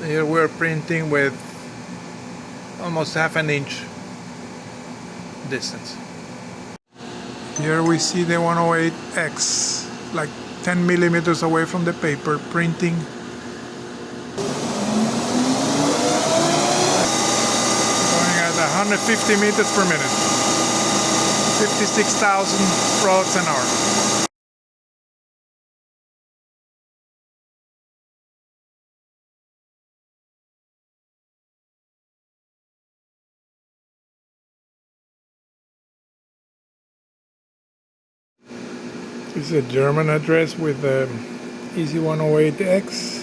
Here we're printing with almost half an inch distance. Here we see the 108X, like 10 millimeters away from the paper, printing. Going at 150 meters per minute. 56,000 products an hour. This is a German address with the eZ-108X.